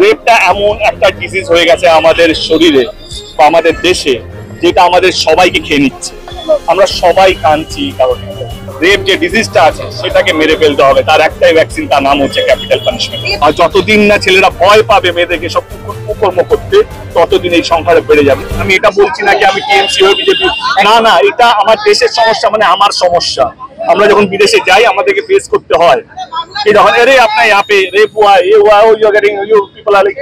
রেপটা এমন একটা ডিজিজ হয়ে গেছে আমাদের শরীরে বা আমাদের দেশে, যেটা আমাদের সবাইকে খেয়ে নিচ্ছে। আমরা সবাই কাঁদছি, কারণ রেপ যে ডিজিজটা আছে সেটাকে মেরে ফেলতে হবে। তার একটাই ভ্যাকসিন, তার নাম হচ্ছে ক্যাপিটাল পানিশমেন্ট। আর যতদিন না ছেলেরা ভয় পাবে মেয়েদেরকে সব কুকর্ম করতে, ততদিন এই সংখ্যাটা বেড়ে যাবে। আমি এটা বলছি না যে আমি টিএমসি হয়ে বিজেপি, না, এটা আমার দেশের সমস্যা, মানে আমার সমস্যা। আমরা যখন বিদেশে যাই আমাদেরকে ফেস করতে হয় कि अरे अपना यहाँ पे रेप हुआ, ये हुआ, you are getting, you people are like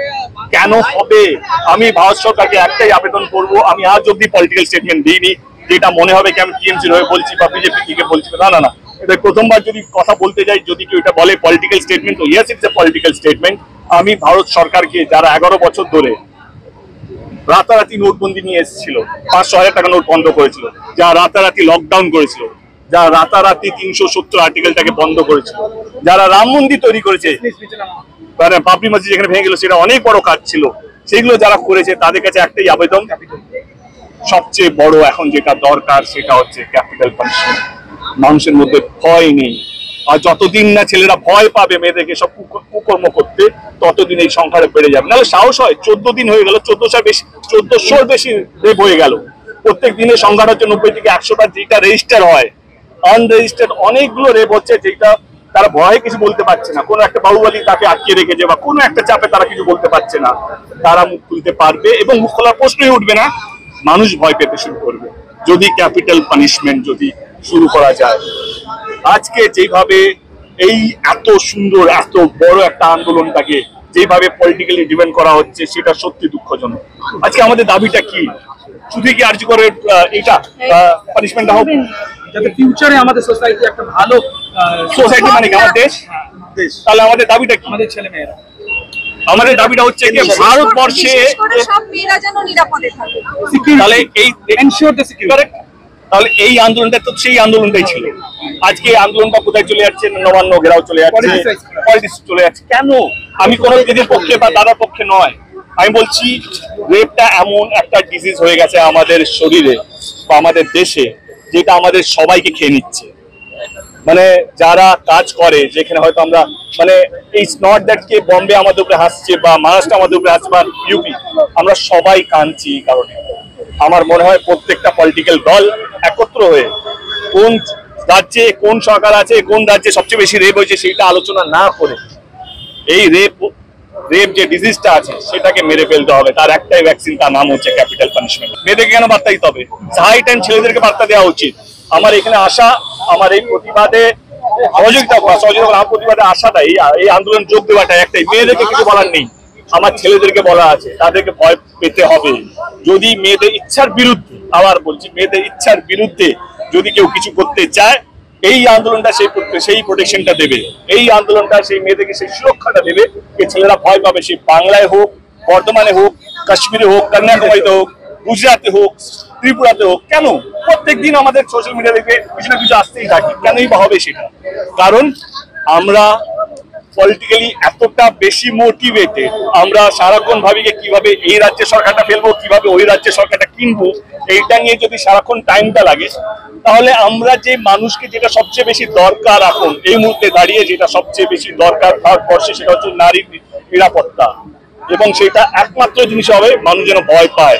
কেন হবে। আমি ভারত সরকারকে একটাই আবেদন করব, আমি আজ অব্দি পলিটিক্যাল স্টেটমেন্ট দিইনি যেটা মনে হবে কি আমি টিএমসি হয়ে বলছি বা বিজেপি থেকে বলছি। না, এটা প্রথমবার যদি কথা বলতে যাই, যদি কেউ এটা বলে পলিটিক্যাল স্টেটমেন্ট, তো yes it's a political statement. আমি ভারত সরকারকে, যারা 11 বছর ধরে রাতারাতি নোটবন্দি নিয়ে এসেছিল, 500,000 টাকা নোট বন্ধ করেছিল, যারা রাতারাতি লকডাউন করেছিল, যারা রাতারাতি 370 আর্টিকেলটাকে বন্ধ করেছিল, যারা রাম মন্দির তৈরি করেছে, মানে বাবরি মসজিদ যেখানে ভেঙে গেল, সেটা অনেক বড় কাজ ছিল, সেগুলো যারা করেছে তাদের কাছে একটাই আবেদন, সবচেয়ে বড় এখন যেটা দরকার সেটা হচ্ছে ক্যাপিটাল পানিশমেন্ট। মানুষের মধ্যে ভয় নেই, আর যতদিন না ছেলেরা ভয় পাবে মেয়েদেরকে সব কুকর্ম করতে, ততদিন এই সংখ্যাটা বেড়ে যাবে। নাহলে সাহস হয়, 14 দিন হয়ে গেল, 1400 বেশি রেপ হয়ে গেল। প্রত্যেক দিনের সংখ্যাটা হচ্ছে 90 থেকে 100টা, যেটা রেজিস্টার হয়। আনরেজিস্টার্ড অনেকগুলো রেপ হচ্ছে, যেটা তারা ভয়ে কিছু বলতে পারছে না। কোনো একটা বাহুবলী তাকে আটকে রেখেছে বা কোনো একটা চাপে তারা কিছু বলতে পারছে না। তারা মুখ খুলতে পারবে এবং মুখ খোলার প্রশ্নই উঠবে না, মানুষ ভয় পেতে শুরু করবে যদি ক্যাপিটাল পানিশমেন্ট যদি শুরু করা যায়। আজকে যেভাবে এই এত সুন্দর এত বড় একটা আন্দোলনটাকে যেভাবে পলিটিক্যালি ডিফেন্ড করা হচ্ছে, সেটা সত্যি দুঃখজনক। আজকে আমাদের দাবিটা কি? শুধু কি আর্জি করে এটা পানিশমেন্টটা হোক, যাতে ফিউচারে আমাদের সোসাইটি একটা ভালো সোসাইটি, মানে আমার দেশ। তাহলে আমাদের দাবিটা কি? আমাদের ছেলে মেয়েরা, আমাদের দাবিটা হচ্ছে যে ভারতবর্ষে সব মেয়েরা যেন নিরাপদে থাকে। তাহলে এই এনশিওর দ্য সিকিউরিটি। তাহলে এই আন্দোলনটা তো সেই আন্দোলনটাই ছিল। আজকে আন্দোলনটা কোথায় চলে যাচ্ছে? নবান্ন ঘেরাও চলে যাচ্ছে, পলিটিক্স চলে যাচ্ছে। কেন? আমি কোনো দিদির পক্ষে বা দাদার পক্ষে নয়, আমি বলছি রেপটা এমন একটা ডিজিজ হয়ে গেছে আমাদের শরীরে বা আমাদের দেশে, যেটা আমাদের সবাইকে খেয়ে নিচ্ছে। মানে যারা কাজ করে, যেখানে হয়তো আমরা, মানে ইটস নট দ্যাট কে বম্বে আমাদের উপরে হাসছে বা মহারাষ্ট্র আমাদের উপরে হাসছে বা ইউপি, আমরা সবাই কাঁদছি এই কারণে। আমার মনে হয় প্রত্যেকটা পলিটিক্যাল দল একত্র হয়ে কোন রাজ্যে কোন সরকার আছে, কোন রাজ্যে সবচেয়ে বেশি রেপ হয়েছে সেইটা আলোচনা না করে, এই রেপ যে ডিজিজটা আছে সেটাকে মেরে ফেলতে হবে। তার একটাই ভ্যাকসিন, তার নাম হচ্ছে ক্যাপিটাল পানিশমেন্ট। মেয়েদেরকে কেন বার্তা দিতে হবে? হাই টাইম ছেলেদেরকে বার্তা দেওয়া উচিত। আমার এখানে আসা, আমার এই প্রতিবাদে সহযোগিতা করা, আমার প্রতিবাদে আসাটা, এই আন্দোলন যোগ দেওয়াটা একটাই। মেয়েদেরকে কিছু বলার নেই, আমার ছেলেদেরকে বলা আছে, তাদেরকে ভয় পেতে হবে। যদি মেয়েদের ইচ্ছার বিরুদ্ধে, আবার বলছি মেয়েদের ইচ্ছার বিরুদ্ধে যদি কেউ কিছু করতে চায়, এই আন্দোলনটা সেই প্রোটেকশনটা দেবে। এই আন্দোলনটা সেই মেয়েদেরকে সেই সুরক্ষাটা দেবে যে ছেলেরা ভয় পাবে। সে বাংলায় হোক, বর্ধমানে হোক, কাশ্মীরে হোক, কন্যাকুমারীতে হোক, গুজরাটে হোক, ত্রিপুরাতে হোক। কেন? প্রত্যেকদিন আমাদের সোশ্যাল মিডিয়া থেকে কিছু না কিছু আসতেই থাকে। কেনই বা হবে সেটা? কারণ আমরা পলিটিক্যালি এতটা বেশি মোটিভেটেড, আমরা সারাক্ষণ ভাবি যে কিভাবে এই রাজ্যের সরকারটা ফেলবো, কিভাবে ওই রাজ্যের সরকারটা কিনবো। এইটা নিয়ে যদি সারাক্ষণ টাইমটা লাগে, তাহলে আমরা যে মানুষকে যেটা সবচেয়ে বেশি দরকার এখন এই মুহূর্তে দাঁড়িয়ে, যেটা সবচেয়ে বেশি দরকার ভারতবর্ষে, সেটা হচ্ছে নারীর নিরাপত্তা। এবং সেটা একমাত্র জিনিস হবে, মানুষ যেন ভয় পায়।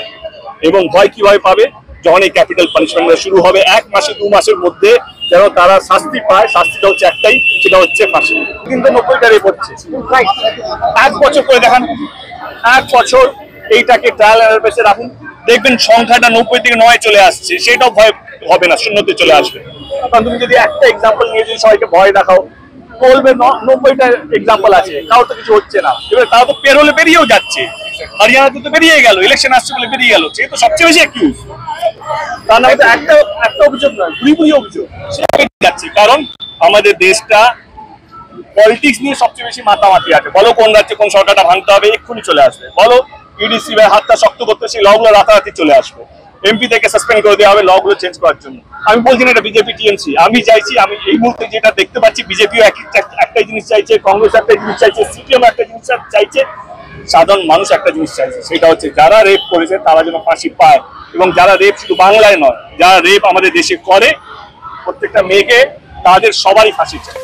এবং ভয় কিভাবে পাবে? যখন এই ক্যাপিটাল পানিশমেন্ট শুরু হবে, 1 মাসে 2 মাসের মধ্যে যেন তারা শাস্তি পায়। শাস্তিটা হচ্ছে একটাই, সেটা হচ্ছে ফাঁসি। কিন্তু 90টা রেপ হচ্ছে, 1 বছর করে দেখান, 1 বছর এইটাকে ট্রায়াল এর বেসে রাখুন, দেখবেন সংখ্যাটা 90 থেকে 9 চলে আসছে। সেটাও ভয় হবে না, শূন্যতে চলে আসবে। কারণ তুমি যদি একটা এক্সাম্পল নিয়ে যদি সবাইকে ভয় দেখাও, বলবে 90টা এক্সাম্পল আছে, কারো তো কিছু হচ্ছে না। এবার তারা তো পেরোলে বেরিয়েও যাচ্ছে, হরিয়ানাতে তো বেরিয়ে গেল, ইলেকশন আসছে বলে বেরিয়ে গেল, সে তো সবচেয়ে বেশি অ্যাকিউজ। তার নামে তো একটা অভিযোগ নয়, দুই অভিযোগ সে যাচ্ছে। কারণ আমাদের দেশটা পলিটিক্স নিয়ে সবচেয়ে বেশি মাতামাতি আছে। বলো কোন রাজ্যে কোন সরকারটা ভাঙতে হবে, এক্ষুনি চলে আসবে। বলো ইডিসি হাতটা শক্ত করতে, সেই লগুলো রাতারাতি চলে আসবে। এমপি থেকে সাসপেন্ড করে দেওয়া হবে লগুলো চেঞ্জ করার জন্য। আমি বলছি না এটা বিজেপি টিএমসি, আমি চাইছি, আমি এই মুহূর্তে যেটা দেখতে পাচ্ছি, বিজেপিও একটাই জিনিস চাইছে, কংগ্রেস একটা জিনিস চাইছে, সিপিএম একটা জিনিস চাইছে, সাধারণ মানুষ একটা জিনিস চাইছে, সেটা হচ্ছে যারা রেপ করেছে তারা যেন ফাঁসি পায়। এবং যারা রেপ শুধু বাংলায় নয়, যারা রেপ আমাদের দেশে করে, প্রত্যেকটা মেয়েকে, তাদের সবারই ফাঁসি চায়।